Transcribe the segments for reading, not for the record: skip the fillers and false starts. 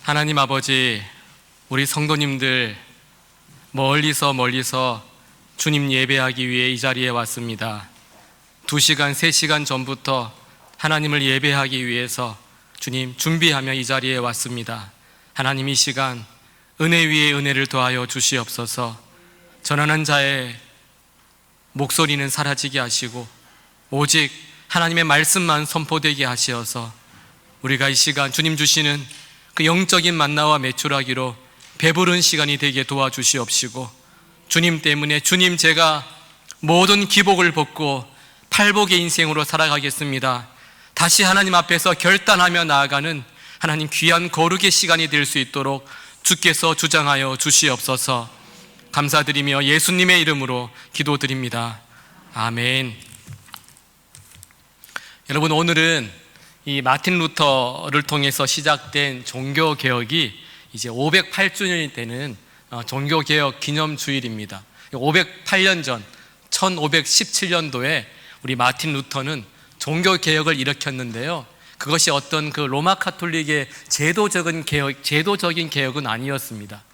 하나님 아버지, 우리 성도님들 멀리서 주님 예배하기 위해 이 자리에 왔습니다. 2시간, 3시간 전부터 하나님을 예배하기 위해서 주님 준비하며 이 자리에 왔습니다. 하나님, 이 시간 은혜 위에 은혜를 더하여 주시옵소서. 전하는 자의 목소리는 사라지게 하시고 오직 하나님의 말씀만 선포되게 하시어서 우리가 이 시간 주님 주시는 그 영적인 만나와 매출하기로 배부른 시간이 되게 도와주시옵시고, 주님 때문에 주님 제가 모든 기복을 벗고 팔복의 인생으로 살아가겠습니다. 다시 하나님 앞에서 결단하며 나아가는 하나님 귀한 거룩의 시간이 될 수 있도록 주께서 주장하여 주시옵소서. 감사드리며 예수님의 이름으로 기도드립니다. 아멘. 여러분, 오늘은 이 마틴 루터를 통해서 시작된 종교개혁이 이제 508주년이 되는 종교개혁 기념주일입니다. 508년 전 1517년도에 우리 마틴 루터는 종교개혁을 일으켰는데요, 그것이 어떤 그 로마 카톨릭의 제도적인 개혁은 아니었습니다.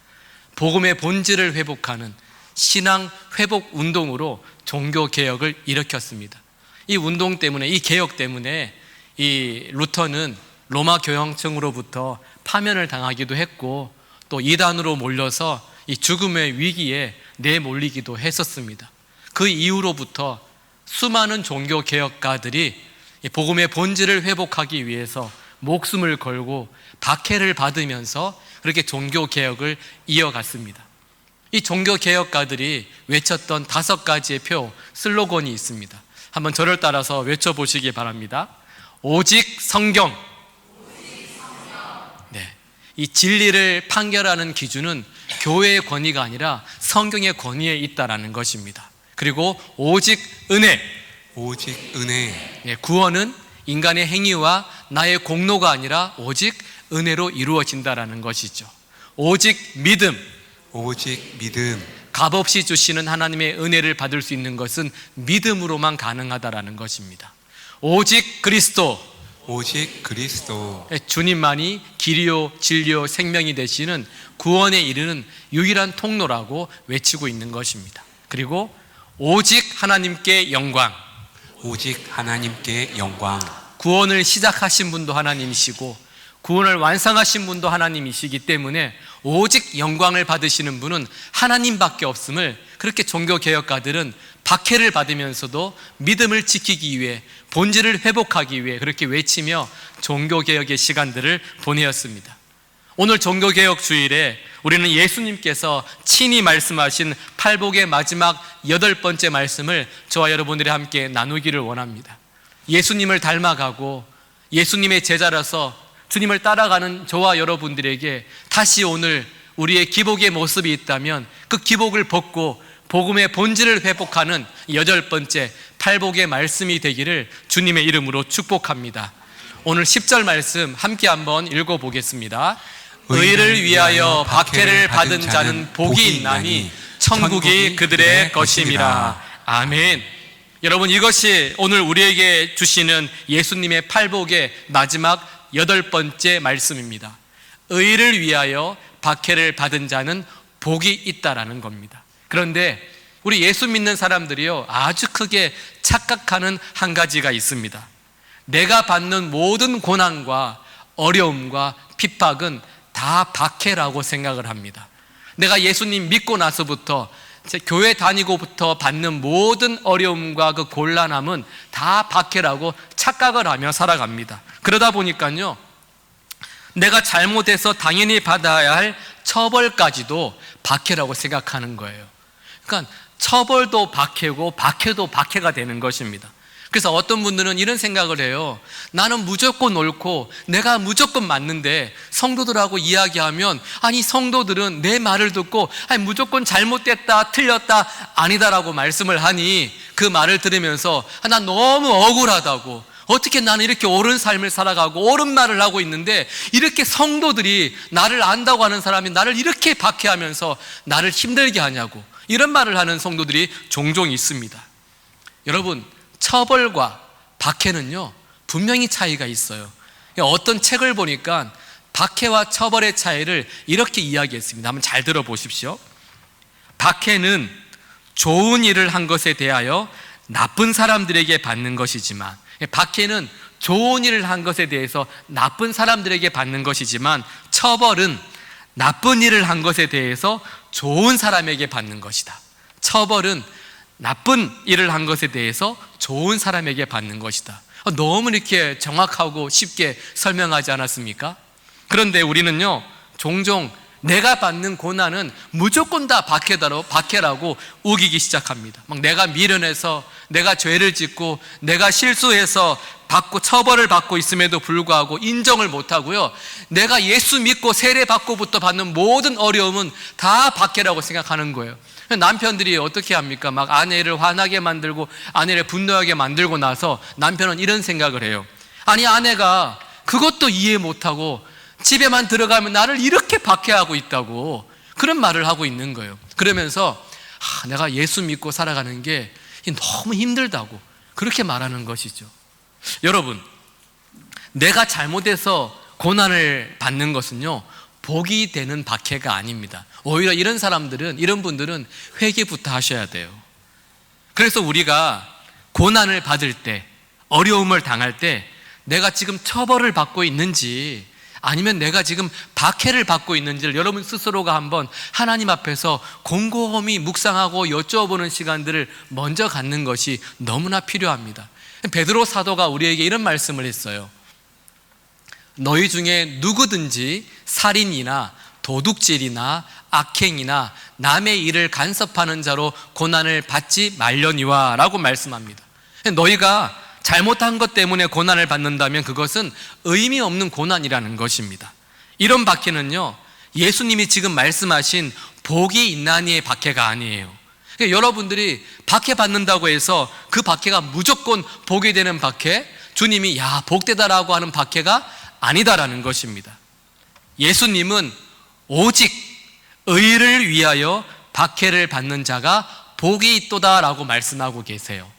복음의 본질을 회복하는 신앙 회복 운동으로 종교개혁을 일으켰습니다. 이 운동 때문에, 이 개혁 때문에 이 루터는 로마 교황청으로부터 파면을 당하기도 했고, 또 이단으로 몰려서 이 죽음의 위기에 내몰리기도 했었습니다. 그 이후로부터 수많은 종교개혁가들이 복음의 본질을 회복하기 위해서 목숨을 걸고 박해를 받으면서 그렇게 종교개혁을 이어갔습니다. 이 종교개혁가들이 외쳤던 5가지의 표, 슬로건이 있습니다. 한번 저를 따라서 외쳐보시기 바랍니다. 오직 성경. 네, 이 진리를 판결하는 기준은 교회의 권위가 아니라 성경의 권위에 있다라는 것입니다. 그리고 오직 은혜. 오직 은혜. 네, 구원은 인간의 행위와 나의 공로가 아니라 오직 은혜로 이루어진다라는 것이죠. 오직 믿음. 오직 믿음. 값없이 주시는 하나님의 은혜를 받을 수 있는 것은 믿음으로만 가능하다라는 것입니다. 오직 그리스도. 오직 그리스도. 주님만이 길이요 진리요 생명이 되시는 구원에 이르는 유일한 통로라고 외치고 있는 것입니다. 그리고 오직 하나님께 영광. 오직 하나님께 영광. 구원을 시작하신 분도 하나님이시고 구원을 완성하신 분도 하나님이시기 때문에 오직 영광을 받으시는 분은 하나님밖에 없음을, 그렇게 종교개혁가들은 박해를 받으면서도 믿음을 지키기 위해, 본질을 회복하기 위해 그렇게 외치며 종교개혁의 시간들을 보내었습니다. 오늘 종교개혁 주일에 우리는 예수님께서 친히 말씀하신 팔복의 마지막 8번째 말씀을 저와 여러분들이 함께 나누기를 원합니다. 예수님을 닮아가고 예수님의 제자라서 주님을 따라가는 저와 여러분들에게 다시 오늘 우리의 기복의 모습이 있다면 그 기복을 벗고 복음의 본질을 회복하는 8번째 팔복의 말씀이 되기를 주님의 이름으로 축복합니다. 오늘 10절 말씀 함께 한번 읽어보겠습니다. 의를 위하여 박해를 받은 자는 복이 있나니 천국이 그들의 것임이라. 아멘. 여러분, 이것이 오늘 우리에게 주시는 예수님의 팔복의 마지막 8번째 말씀입니다. 의를 위하여 박해를 받은 자는 복이 있다라는 겁니다. 그런데 우리 예수 믿는 사람들이요, 아주 크게 착각하는 한 가지가 있습니다. 내가 받는 모든 고난과 어려움과 핍박은 다 박해라고 생각을 합니다. 내가 예수님 믿고 나서부터, 교회 다니고부터 받는 모든 어려움과 그 곤란함은 다 박해라고 착각을 하며 살아갑니다. 그러다 보니까요, 내가 잘못해서 당연히 받아야 할 처벌까지도 박해라고 생각하는 거예요. 그러니까 처벌도 박해고 박해도 박해가 되는 것입니다. 그래서 어떤 분들은 이런 생각을 해요. 나는 무조건 옳고 내가 무조건 맞는데 성도들하고 이야기하면, 아니 성도들은 내 말을 듣고 아니 무조건 잘못됐다, 틀렸다, 아니다라고 말씀을 하니 그 말을 들으면서 난 너무 억울하다고, 어떻게 나는 이렇게 옳은 삶을 살아가고 옳은 말을 하고 있는데 이렇게 성도들이, 나를 안다고 하는 사람이 나를 이렇게 박해하면서 나를 힘들게 하냐고, 이런 말을 하는 성도들이 종종 있습니다. 여러분, 처벌과 박해는요 분명히 차이가 있어요. 어떤 책을 보니까 박해와 처벌의 차이를 이렇게 이야기했습니다. 한번 잘 들어보십시오. 박해는 좋은 일을 한 것에 대하여 나쁜 사람들에게 받는 것이지만, 박해는 좋은 일을 한 것에 대해서 나쁜 사람들에게 받는 것이지만, 처벌은 나쁜 일을 한 것에 대해서 좋은 사람에게 받는 것이다. 처벌은 나쁜 일을 한 것에 대해서 좋은 사람에게 받는 것이다. 너무 이렇게 정확하고 쉽게 설명하지 않았습니까? 그런데 우리는요, 종종 내가 받는 고난은 무조건 다 박해라고 우기기 시작합니다. 막 내가 미련해서, 내가 죄를 짓고, 내가 실수해서 처벌을 받고 있음에도 불구하고 인정을 못하고요, 내가 예수 믿고 세례 받고부터 받는 모든 어려움은 다 박해라고 생각하는 거예요. 남편들이 어떻게 합니까? 막 아내를 화나게 만들고 아내를 분노하게 만들고 나서 남편은 이런 생각을 해요. 아니, 아내가 그것도 이해 못하고 집에만 들어가면 나를 이렇게 박해하고 있다고, 그런 말을 하고 있는 거예요. 그러면서 내가 예수 믿고 살아가는 게 너무 힘들다고 그렇게 말하는 것이죠. 여러분, 내가 잘못해서 고난을 받는 것은요, 복이 되는 박해가 아닙니다. 오히려 이런 분들은 회개부터 하셔야 돼요. 그래서 우리가 고난을 받을 때, 어려움을 당할 때 내가 지금 처벌을 받고 있는지 아니면 내가 지금 박해를 받고 있는지를 여러분 스스로가 한번 하나님 앞에서 곰곰이 묵상하고 여쭤보는 시간들을 먼저 갖는 것이 너무나 필요합니다. 베드로 사도가 우리에게 이런 말씀을 했어요. 너희 중에 누구든지 살인이나 도둑질이나 악행이나 남의 일을 간섭하는 자로 고난을 받지 말려니와 라고 말씀합니다. 너희가 잘못한 것 때문에 고난을 받는다면 그것은 의미 없는 고난이라는 것입니다. 이런 박해는요, 예수님이 지금 말씀하신 복이 있나니의 박해가 아니에요. 그러니까 여러분들이 박해받는다고 해서 그 박해가 무조건 복이 되는 박해, 주님이 야 복되다라고 하는 박해가 아니다라는 것입니다. 예수님은 오직 의를 위하여 박해를 받는 자가 복이 있도다라고 말씀하고 계세요.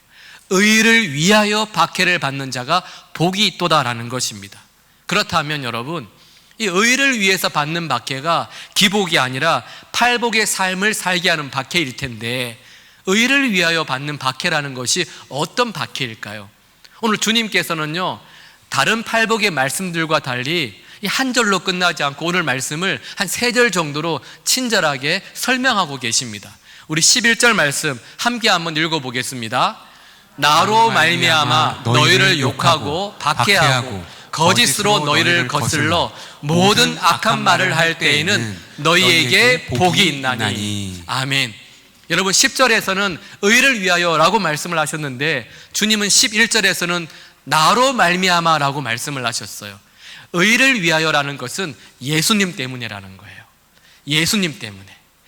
의를 위하여 박해를 받는 자가 복이 있도다라는 것입니다. 그렇다면 여러분, 이 의를 위해서 받는 박해가 기복이 아니라 팔복의 삶을 살게 하는 박해일 텐데, 의를 위하여 받는 박해라는 것이 어떤 박해일까요? 오늘 주님께서는요, 다른 팔복의 말씀들과 달리 이 한 절로 끝나지 않고 오늘 말씀을 한 3절 정도로 친절하게 설명하고 계십니다. 우리 11절 말씀 함께 한번 읽어보겠습니다. 나로 말미암아 너희를 욕하고 박해하고 거짓으로 너희를 거슬러 모든 악한 말을 할 때에는 너희에게 복이 있나니. 아멘. 여러분, 10절에서는 의를 위하여 라고 말씀을 하셨는데, 주님은 11절에서는 나로 말미암아 라고 말씀을 하셨어요. 의를 위하여라는 것은 예수님 때문이라는 거예요. 예수님 때문에.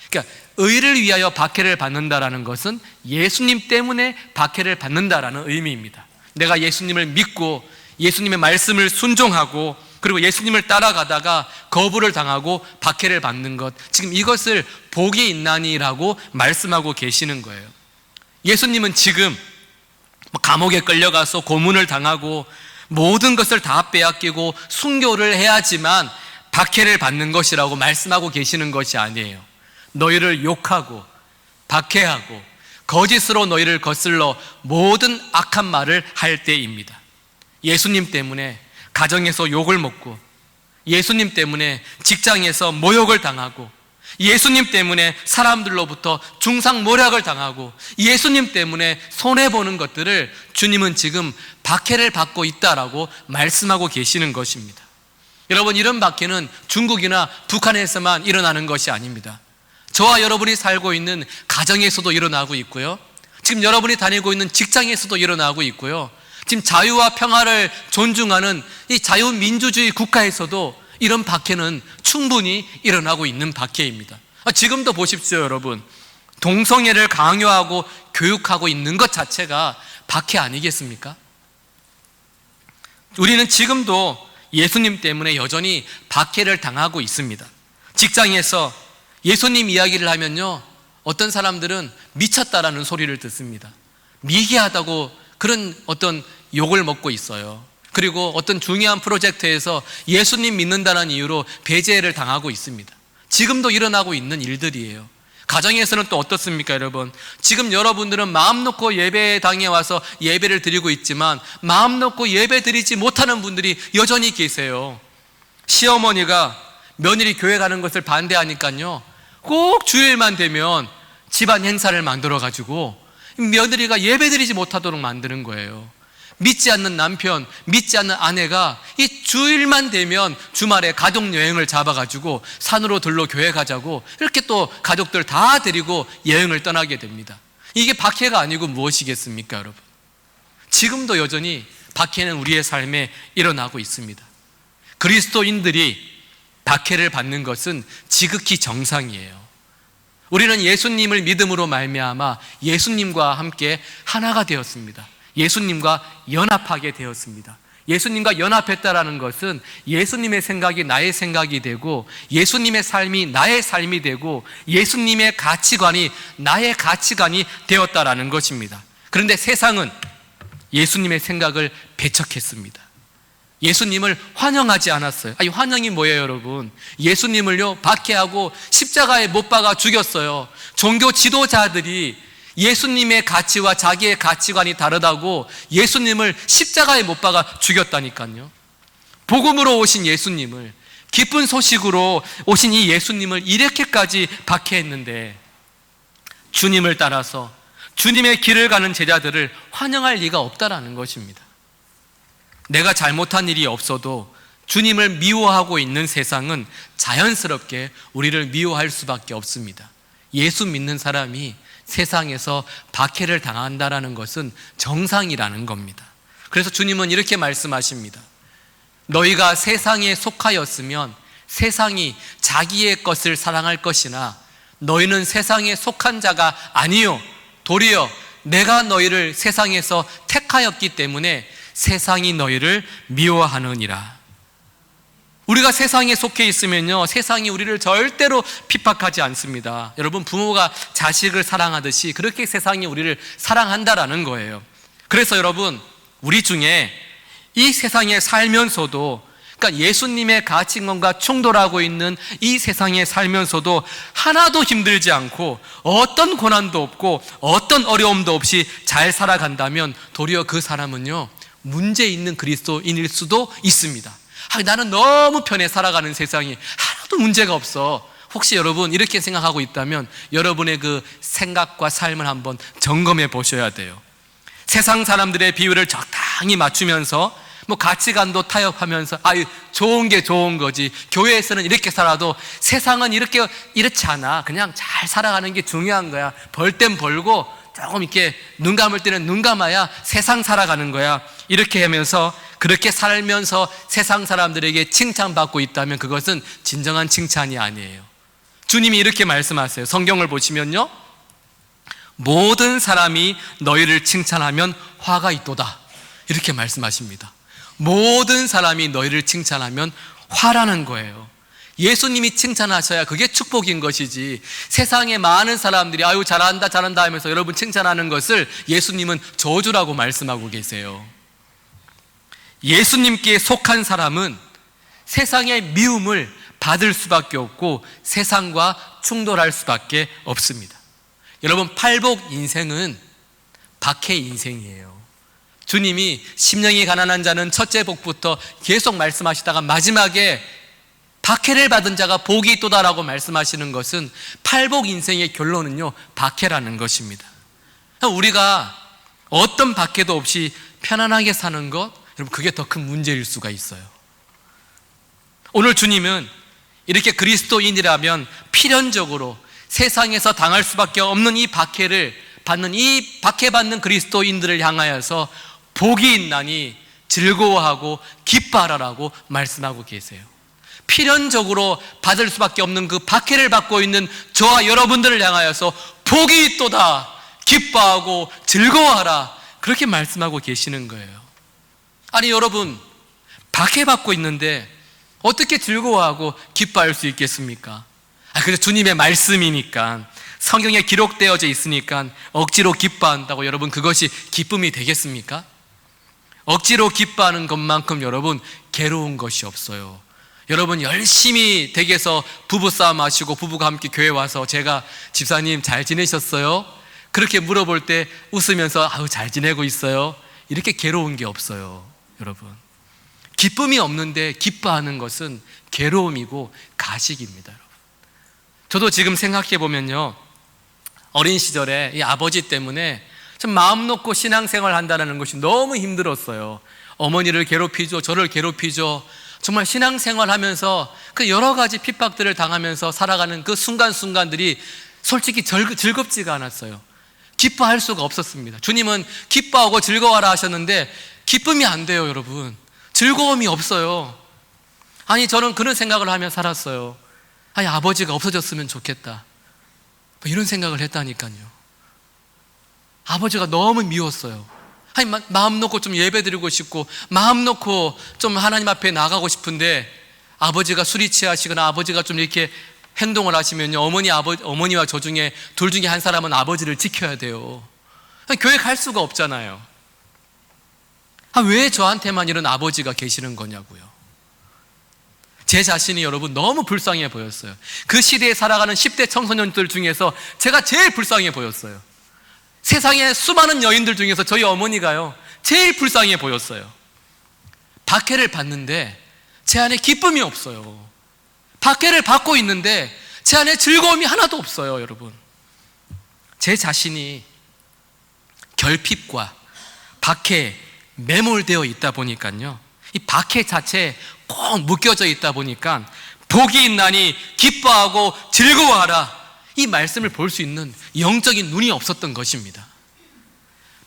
그러니까 의를 위하여 박해를 받는다라는 것은 예수님 때문에 박해를 받는다라는 의미입니다. 내가 예수님을 믿고 예수님의 말씀을 순종하고 그리고 예수님을 따라가다가 거부를 당하고 박해를 받는 것, 지금 이것을 복이 있나니라고 말씀하고 계시는 거예요. 예수님은 지금 감옥에 끌려가서 고문을 당하고 모든 것을 다 빼앗기고 순교를 해야지만 박해를 받는 것이라고 말씀하고 계시는 것이 아니에요. 너희를 욕하고 박해하고 거짓으로 너희를 거슬러 모든 악한 말을 할 때입니다. 예수님 때문에 가정에서 욕을 먹고, 예수님 때문에 직장에서 모욕을 당하고, 예수님 때문에 사람들로부터 중상모략을 당하고, 예수님 때문에 손해보는 것들을 주님은 지금 박해를 받고 있다라고 말씀하고 계시는 것입니다. 여러분, 이런 박해는 중국이나 북한에서만 일어나는 것이 아닙니다. 저와 여러분이 살고 있는 가정에서도 일어나고 있고요, 지금 여러분이 다니고 있는 직장에서도 일어나고 있고요, 지금 자유와 평화를 존중하는 이 자유민주주의 국가에서도 이런 박해는 충분히 일어나고 있는 박해입니다. 지금도 보십시오, 여러분. 동성애를 강요하고 교육하고 있는 것 자체가 박해 아니겠습니까? 우리는 지금도 예수님 때문에 여전히 박해를 당하고 있습니다. 직장에서 예수님 이야기를 하면요, 어떤 사람들은 미쳤다라는 소리를 듣습니다. 미개하다고 그런 어떤 욕을 먹고 있어요. 그리고 어떤 중요한 프로젝트에서 예수님 믿는다는 이유로 배제를 당하고 있습니다. 지금도 일어나고 있는 일들이에요. 가정에서는 또 어떻습니까, 여러분? 지금 여러분들은 마음 놓고 예배당에 와서 예배를 드리고 있지만 마음 놓고 예배 드리지 못하는 분들이 여전히 계세요. 시어머니가 며느리 교회 가는 것을 반대하니까요, 꼭 주일만 되면 집안 행사를 만들어 가지고 며느리가 예배 드리지 못하도록 만드는 거예요. 믿지 않는 남편, 믿지 않는 아내가 이 주일만 되면 주말에 가족 여행을 잡아가지고 산으로 들러 교회 가자고 이렇게 또 가족들 다 데리고 여행을 떠나게 됩니다. 이게 박해가 아니고 무엇이겠습니까, 여러분? 지금도 여전히 박해는 우리의 삶에 일어나고 있습니다. 그리스도인들이 박해를 받는 것은 지극히 정상이에요. 우리는 예수님을 믿음으로 말미암아 예수님과 함께 하나가 되었습니다. 예수님과 연합하게 되었습니다. 예수님과 연합했다라는 것은 예수님의 생각이 나의 생각이 되고 예수님의 삶이 나의 삶이 되고 예수님의 가치관이 나의 가치관이 되었다라는 것입니다. 그런데 세상은 예수님의 생각을 배척했습니다. 예수님을 환영하지 않았어요. 아니, 환영이 뭐예요, 여러분? 예수님을요 박해하고 십자가에 못 박아 죽였어요. 종교 지도자들이 예수님의 가치와 자기의 가치관이 다르다고 예수님을 십자가에 못 박아 죽였다니까요. 복음으로 오신 예수님을, 기쁜 소식으로 오신 이 예수님을 이렇게까지 박해했는데 주님을 따라서 주님의 길을 가는 제자들을 환영할 리가 없다라는 것입니다. 내가 잘못한 일이 없어도 주님을 미워하고 있는 세상은 자연스럽게 우리를 미워할 수밖에 없습니다. 예수 믿는 사람이 세상에서 박해를 당한다는 것은 정상이라는 겁니다. 그래서 주님은 이렇게 말씀하십니다. 너희가 세상에 속하였으면 세상이 자기의 것을 사랑할 것이나 너희는 세상에 속한 자가 아니요 도리어 내가 너희를 세상에서 택하였기 때문에 세상이 너희를 미워하느니라. 우리가 세상에 속해 있으면요, 세상이 우리를 절대로 핍박하지 않습니다. 여러분, 부모가 자식을 사랑하듯이 그렇게 세상이 우리를 사랑한다라는 거예요. 그래서 여러분, 우리 중에 이 세상에 살면서도, 그러니까 예수님의 가치관과 충돌하고 있는 이 세상에 살면서도 하나도 힘들지 않고 어떤 고난도 없고 어떤 어려움도 없이 잘 살아간다면 도리어 그 사람은요, 문제 있는 그리스도인일 수도 있습니다. 나는 너무 편해 살아가는 세상이 하나도 문제가 없어. 혹시 여러분 이렇게 생각하고 있다면 여러분의 그 생각과 삶을 한번 점검해 보셔야 돼요. 세상 사람들의 비율을 적당히 맞추면서 가치관도 타협하면서 좋은 게 좋은 거지, 교회에서는 이렇게 살아도 세상은 이렇지 않아, 그냥 잘 살아가는 게 중요한 거야, 벌 땐 벌고 조금 이렇게 눈 감을 때는 눈 감아야 세상 살아가는 거야, 이렇게 하면서 그렇게 살면서 세상 사람들에게 칭찬받고 있다면 그것은 진정한 칭찬이 아니에요. 주님이 이렇게 말씀하세요. 성경을 보시면요, 모든 사람이 너희를 칭찬하면 화가 있도다, 이렇게 말씀하십니다. 모든 사람이 너희를 칭찬하면 화라는 거예요. 예수님이 칭찬하셔야 그게 축복인 것이지, 세상에 많은 사람들이 아유 잘한다 잘한다 하면서 여러분 칭찬하는 것을 예수님은 저주라고 말씀하고 계세요. 예수님께 속한 사람은 세상의 미움을 받을 수밖에 없고 세상과 충돌할 수밖에 없습니다. 여러분, 팔복 인생은 박해 인생이에요. 주님이 심령이 가난한 자는 첫째 복부터 계속 말씀하시다가 마지막에 박해를 받은 자가 복이 있도다라고 말씀하시는 것은 팔복 인생의 결론은요, 박해라는 것입니다. 우리가 어떤 박해도 없이 편안하게 사는 것, 여러분 그게 더 큰 문제일 수가 있어요. 오늘 주님은 이렇게 그리스도인이라면 필연적으로 세상에서 당할 수밖에 없는 이 박해를 받는, 이 박해받는 그리스도인들을 향하여서 복이 있나니 즐거워하고 기뻐하라라고 말씀하고 계세요. 필연적으로 받을 수밖에 없는 그 박해를 받고 있는 저와 여러분들을 향하여서 복이 있도다, 기뻐하고 즐거워하라, 그렇게 말씀하고 계시는 거예요. 아니 여러분, 박해받고 있는데 어떻게 즐거워하고 기뻐할 수 있겠습니까? 그래서 주님의 말씀이니까, 성경에 기록되어져 있으니까 억지로 기뻐한다고 여러분 그것이 기쁨이 되겠습니까? 억지로 기뻐하는 것만큼 여러분 괴로운 것이 없어요. 여러분 열심히 댁에서 부부싸움 하시고 부부가 함께 교회 와서 제가 집사님 잘 지내셨어요? 그렇게 물어볼 때 웃으면서 아우 잘 지내고 있어요. 이렇게 괴로운 게 없어요. 여러분 기쁨이 없는데 기뻐하는 것은 괴로움이고 가식입니다. 여러분. 저도 지금 생각해 보면요, 어린 시절에 이 아버지 때문에 참 마음 놓고 신앙생활 한다는 것이 너무 힘들었어요. 어머니를 괴롭히죠, 저를 괴롭히죠. 정말 신앙생활 하면서 그 여러 가지 핍박들을 당하면서 살아가는 그 순간순간들이 솔직히 즐겁지가 않았어요. 기뻐할 수가 없었습니다. 주님은 기뻐하고 즐거워하라 하셨는데 기쁨이 안 돼요. 여러분 즐거움이 없어요. 아니 저는 그런 생각을 하며 살았어요. 아니 아버지가 없어졌으면 좋겠다, 뭐 이런 생각을 했다니까요. 아버지가 너무 미웠어요. 아니 마음 놓고 좀 예배드리고 싶고 마음 놓고 좀 하나님 앞에 나가고 싶은데 아버지가 술이 취하시거나 아버지가 좀 이렇게 행동을 하시면요, 어머니와 저 중에 둘 중에 한 사람은 아버지를 지켜야 돼요. 교회 갈 수가 없잖아요. 왜 저한테만 이런 아버지가 계시는 거냐고요. 제 자신이 여러분 너무 불쌍해 보였어요. 그 시대에 살아가는 10대 청소년들 중에서 제가 제일 불쌍해 보였어요. 세상에 수많은 여인들 중에서 저희 어머니가요 제일 불쌍해 보였어요. 박해를 받는데 제 안에 기쁨이 없어요. 박해를 받고 있는데 제 안에 즐거움이 하나도 없어요. 여러분 제 자신이 결핍과 박해에 매몰되어 있다 보니까요, 이 박해 자체에 꼭 묶여져 있다 보니까 복이 있나니 기뻐하고 즐거워하라, 이 말씀을 볼 수 있는 영적인 눈이 없었던 것입니다.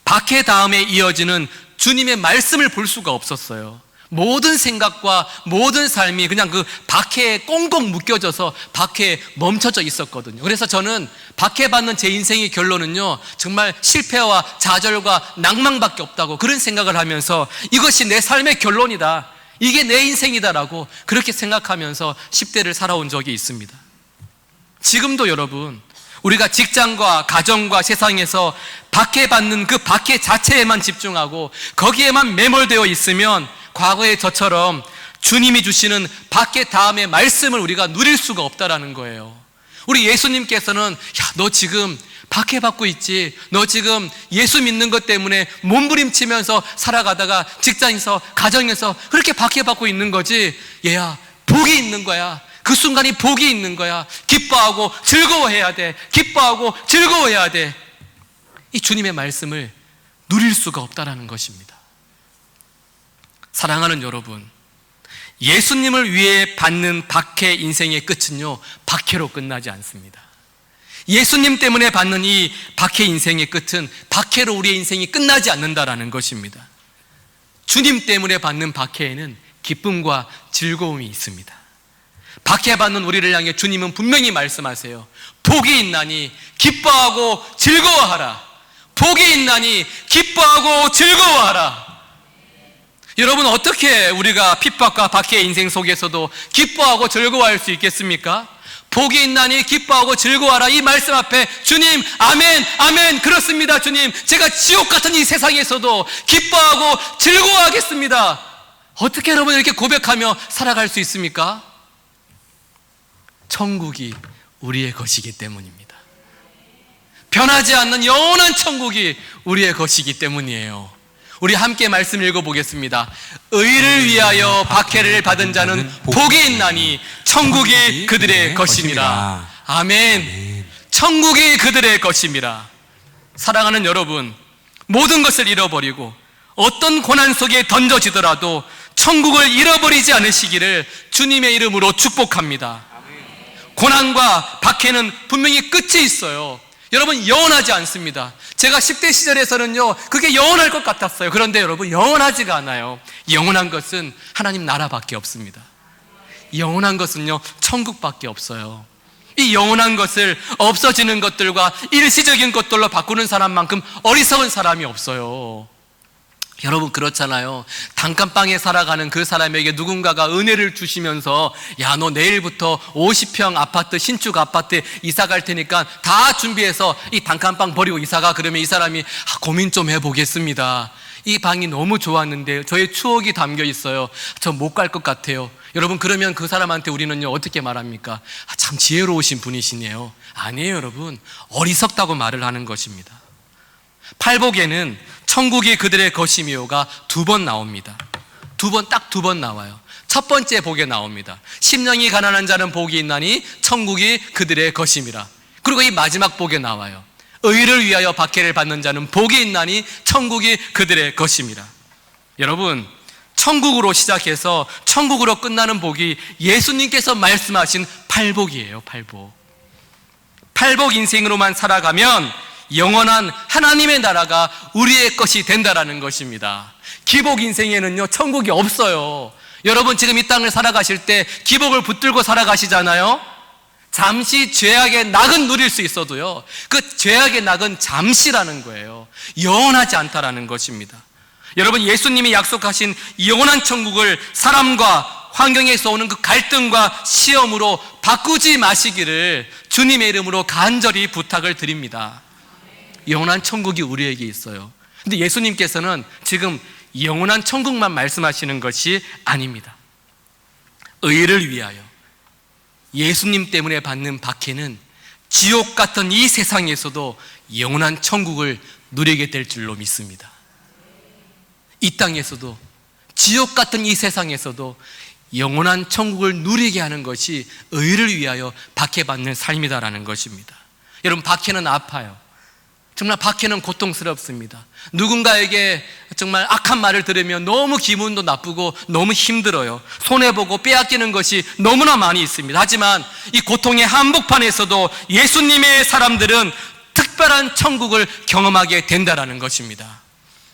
박해 다음에 이어지는 주님의 말씀을 볼 수가 없었어요. 모든 생각과 모든 삶이 그냥 그 박해에 꽁꽁 묶여져서 박해에 멈춰져 있었거든요. 그래서 저는 박해받는 제 인생의 결론은요, 정말 실패와 좌절과 낭망밖에 없다고 그런 생각을 하면서 이것이 내 삶의 결론이다, 이게 내 인생이다라고 그렇게 생각하면서 10대를 살아온 적이 있습니다. 지금도 여러분 우리가 직장과 가정과 세상에서 박해받는 그 박해 자체에만 집중하고 거기에만 매몰되어 있으면 과거의 저처럼 주님이 주시는 박해 다음의 말씀을 우리가 누릴 수가 없다라는 거예요. 우리 예수님께서는 야, 너 지금 박해받고 있지, 너 지금 예수 믿는 것 때문에 몸부림치면서 살아가다가 직장에서 가정에서 그렇게 박해받고 있는 거지, 얘야 복이 있는 거야. 그 순간이 복이 있는 거야. 기뻐하고 즐거워해야 돼. 기뻐하고 즐거워해야 돼. 이 주님의 말씀을 누릴 수가 없다라는 것입니다. 사랑하는 여러분, 예수님을 위해 받는 박해 인생의 끝은요, 박해로 끝나지 않습니다. 예수님 때문에 받는 이 박해 인생의 끝은 박해로 우리의 인생이 끝나지 않는다라는 것입니다. 주님 때문에 받는 박해에는 기쁨과 즐거움이 있습니다. 박해받는 우리를 향해 주님은 분명히 말씀하세요. 복이 있나니 기뻐하고 즐거워하라. 복이 있나니 기뻐하고 즐거워하라. 여러분 어떻게 우리가 핍박과 박해의 인생 속에서도 기뻐하고 즐거워할 수 있겠습니까? 복이 있나니 기뻐하고 즐거워하라, 이 말씀 앞에 주님 아멘 아멘 그렇습니다. 주님 제가 지옥 같은 이 세상에서도 기뻐하고 즐거워하겠습니다. 어떻게 여러분 이렇게 고백하며 살아갈 수 있습니까? 천국이 우리의 것이기 때문입니다. 변하지 않는 영원한 천국이 우리의 것이기 때문이에요. 우리 함께 말씀 읽어보겠습니다. 의를 위하여 박해를 받은 자는 복이 있나니 천국이 그들의 것이니라. 아멘. 천국이 그들의 것입니다. 사랑하는 여러분, 모든 것을 잃어버리고 어떤 고난 속에 던져지더라도 천국을 잃어버리지 않으시기를 주님의 이름으로 축복합니다. 고난과 박해는 분명히 끝이 있어요. 여러분 영원하지 않습니다. 제가 10대 시절에서는요 그게 영원할 것 같았어요. 그런데 여러분 영원하지가 않아요. 영원한 것은 하나님 나라밖에 없습니다. 영원한 것은요 천국밖에 없어요. 이 영원한 것을 없어지는 것들과 일시적인 것들로 바꾸는 사람만큼 어리석은 사람이 없어요. 여러분 그렇잖아요. 단칸방에 살아가는 그 사람에게 누군가가 은혜를 주시면서 야, 너 내일부터 50평 아파트, 신축 아파트에 이사 갈 테니까 다 준비해서 이 단칸방 버리고 이사가. 그러면 이 사람이 고민 좀 해보겠습니다. 이 방이 너무 좋았는데 저의 추억이 담겨 있어요. 저 못 갈 것 같아요. 여러분, 그러면 그 사람한테 우리는요 어떻게 말합니까? 참 지혜로우신 분이시네요. 아니에요, 여러분. 어리석다고 말을 하는 것입니다. 팔복에는 천국이 그들의 것이미요가 2번 나옵니다. 딱 두 번 나와요. 첫 번째 복에 나옵니다. 심령이 가난한 자는 복이 있나니 천국이 그들의 것임이라. 그리고 이 마지막 복에 나와요. 의를 위하여 박해를 받는 자는 복이 있나니 천국이 그들의 것임이라. 여러분, 천국으로 시작해서 천국으로 끝나는 복이 예수님께서 말씀하신 팔복이에요. 팔복 인생으로만 살아가면 영원한 하나님의 나라가 우리의 것이 된다라는 것입니다. 기복 인생에는요 천국이 없어요. 여러분, 지금 이 땅을 살아가실 때 기복을 붙들고 살아가시잖아요. 잠시 죄악의 낙은 누릴 수 있어도요, 그 죄악의 낙은 잠시라는 거예요. 영원하지 않다라는 것입니다. 여러분, 예수님이 약속하신 영원한 천국을 사람과 환경에서 오는 그 갈등과 시험으로 바꾸지 마시기를 주님의 이름으로 간절히 부탁을 드립니다. 영원한 천국이 우리에게 있어요. 근데 예수님께서는 지금 영원한 천국만 말씀하시는 것이 아닙니다. 의를 위하여 예수님 때문에 받는 박해는 지옥 같은 이 세상에서도 영원한 천국을 누리게 될 줄로 믿습니다. 이 땅에서도, 지옥 같은 이 세상에서도 영원한 천국을 누리게 하는 것이 의를 위하여 박해받는 삶이다라는 것입니다. 여러분, 박해는 아파요. 정말 박해는 고통스럽습니다. 누군가에게 정말 악한 말을 들으면 너무 기분도 나쁘고 너무 힘들어요. 손해보고 빼앗기는 것이 너무나 많이 있습니다. 하지만 이 고통의 한복판에서도 예수님의 사람들은 특별한 천국을 경험하게 된다는 것입니다.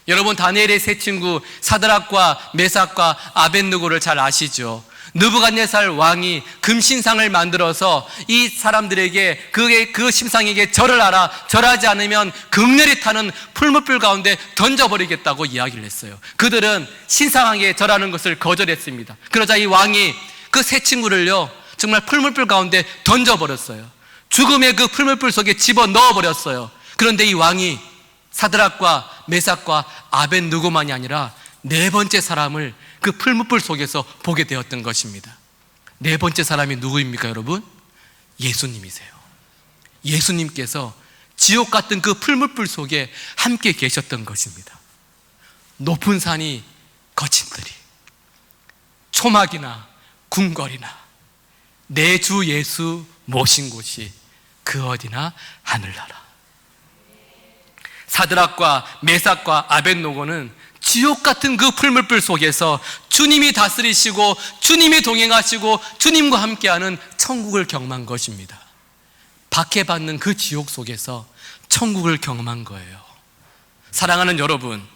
여러분, 다니엘의 세 친구 사드락과 메삭과 아벳느고를 잘 아시죠? 느부갓네살 왕이 금신상을 만들어서 이 사람들에게 그 신상에게 절을 하라, 절하지 않으면 극렬히 타는 풀무불 가운데 던져버리겠다고 이야기를 했어요. 그들은 신상에게 절하는 것을 거절했습니다. 그러자 이 왕이 그 세 친구를요 정말 풀무불 가운데 던져버렸어요. 죽음의 그 풀무불 속에 집어넣어버렸어요. 그런데 이 왕이 사드락과 메삭과 아벳느고만이 아니라 4번째 사람을 그 풀무불 속에서 보게 되었던 것입니다. 4번째 사람이 누구입니까, 여러분? 예수님이세요. 예수님께서 지옥 같은 그 풀무불 속에 함께 계셨던 것입니다. 높은 산이 거친 들이, 초막이나 궁궐이나 내 주 예수 모신 곳이 그 어디나 하늘나라. 사드락과 메삭과 아벳노고는 지옥 같은 그 풀무불 속에서 주님이 다스리시고 주님이 동행하시고 주님과 함께하는 천국을 경험한 것입니다. 박해받는 그 지옥 속에서 천국을 경험한 거예요. 사랑하는 여러분,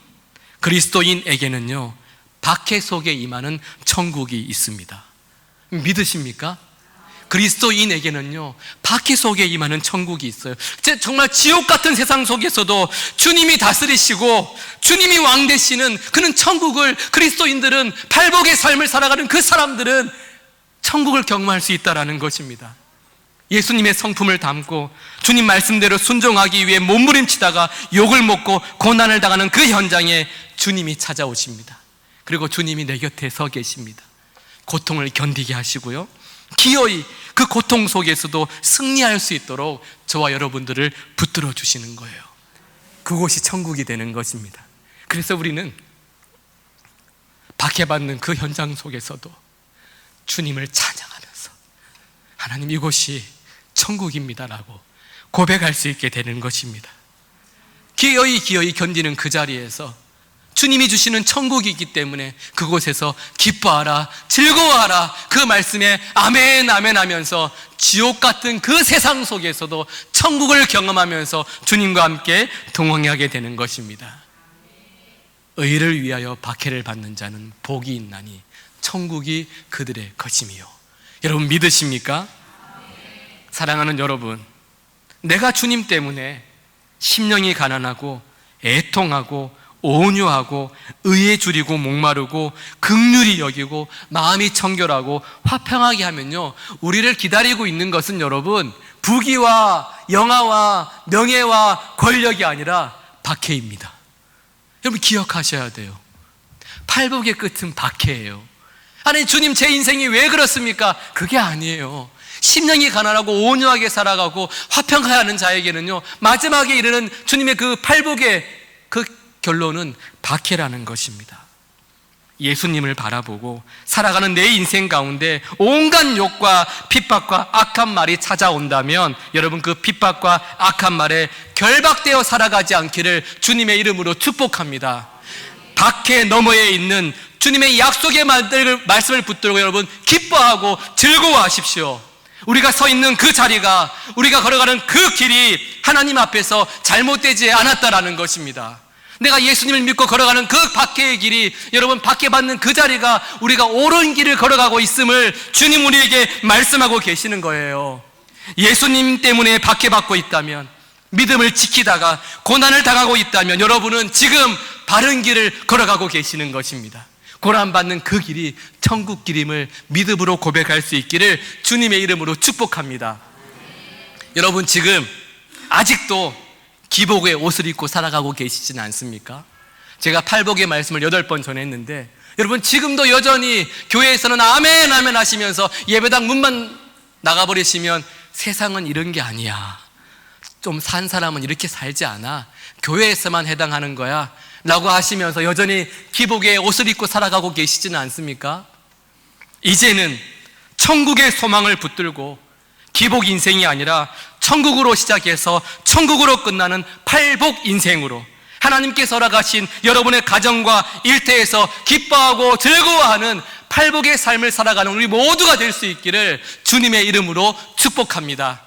그리스도인에게는요 박해 속에 임하는 천국이 있습니다. 믿으십니까? 그리스도인에게는요 박해 속에 임하는 천국이 있어요. 정말 지옥 같은 세상 속에서도 주님이 다스리시고 주님이 왕 되시는 그는 천국을, 그리스도인들은, 팔복의 삶을 살아가는 그 사람들은 천국을 경험할 수 있다는 것입니다. 예수님의 성품을 담고 주님 말씀대로 순종하기 위해 몸부림치다가 욕을 먹고 고난을 당하는 그 현장에 주님이 찾아오십니다. 그리고 주님이 내 곁에 서 계십니다. 고통을 견디게 하시고요, 기어이 그 고통 속에서도 승리할 수 있도록 저와 여러분들을 붙들어 주시는 거예요. 그곳이 천국이 되는 것입니다. 그래서 우리는 박해받는 그 현장 속에서도 주님을 찬양하면서 하나님, 이곳이 천국입니다라고 고백할 수 있게 되는 것입니다. 기어이 견디는 그 자리에서 주님이 주시는 천국이 있기 때문에 그곳에서 기뻐하라, 즐거워하라, 그 말씀에 아멘 아멘 하면서 지옥 같은 그 세상 속에서도 천국을 경험하면서 주님과 함께 동행하게 되는 것입니다. 의를 위하여 박해를 받는 자는 복이 있나니 천국이 그들의 것이며. 여러분, 믿으십니까? 사랑하는 여러분, 내가 주님 때문에 심령이 가난하고 애통하고 온유하고 의에 줄이고 목마르고 긍휼히 여기고 마음이 청결하고 화평하게 하면요, 우리를 기다리고 있는 것은 여러분 부귀와 영화와 명예와 권력이 아니라 박해입니다. 여러분 기억하셔야 돼요. 팔복의 끝은 박해예요. 아니 주님 제 인생이 왜 그렇습니까? 그게 아니에요. 심령이 가난하고 온유하게 살아가고 화평하는 자에게는요, 마지막에 이르는 주님의 그 팔복의 그 결론은 박해라는 것입니다. 예수님을 바라보고 살아가는 내 인생 가운데 온갖 욕과 핍박과 악한 말이 찾아온다면 여러분 그 핍박과 악한 말에 결박되어 살아가지 않기를 주님의 이름으로 축복합니다. 박해 너머에 있는 주님의 약속의 말씀을 붙들고 여러분 기뻐하고 즐거워하십시오. 우리가 서 있는 그 자리가, 우리가 걸어가는 그 길이 하나님 앞에서 잘못되지 않았다라는 것입니다. 내가 예수님을 믿고 걸어가는 그 박해의 길이, 여러분 박해받는 그 자리가 우리가 옳은 길을 걸어가고 있음을 주님 우리에게 말씀하고 계시는 거예요. 예수님 때문에 박해받고 있다면, 믿음을 지키다가 고난을 당하고 있다면 여러분은 지금 바른 길을 걸어가고 계시는 것입니다. 고난받는 그 길이 천국 길임을 믿음으로 고백할 수 있기를 주님의 이름으로 축복합니다. 여러분 지금 아직도 기복의 옷을 입고 살아가고 계시지는 않습니까? 제가 팔복의 말씀을 8번 전했는데 여러분 지금도 여전히 교회에서는 아멘 아멘 하시면서 예배당 문만 나가버리시면 세상은 이런 게 아니야, 좀 산 사람은 이렇게 살지 않아, 교회에서만 해당하는 거야 라고 하시면서 여전히 기복의 옷을 입고 살아가고 계시지는 않습니까? 이제는 천국의 소망을 붙들고 기복 인생이 아니라 천국으로 시작해서 천국으로 끝나는 팔복 인생으로 하나님께서 허락하신 여러분의 가정과 일터에서 기뻐하고 즐거워하는 팔복의 삶을 살아가는 우리 모두가 될 수 있기를 주님의 이름으로 축복합니다.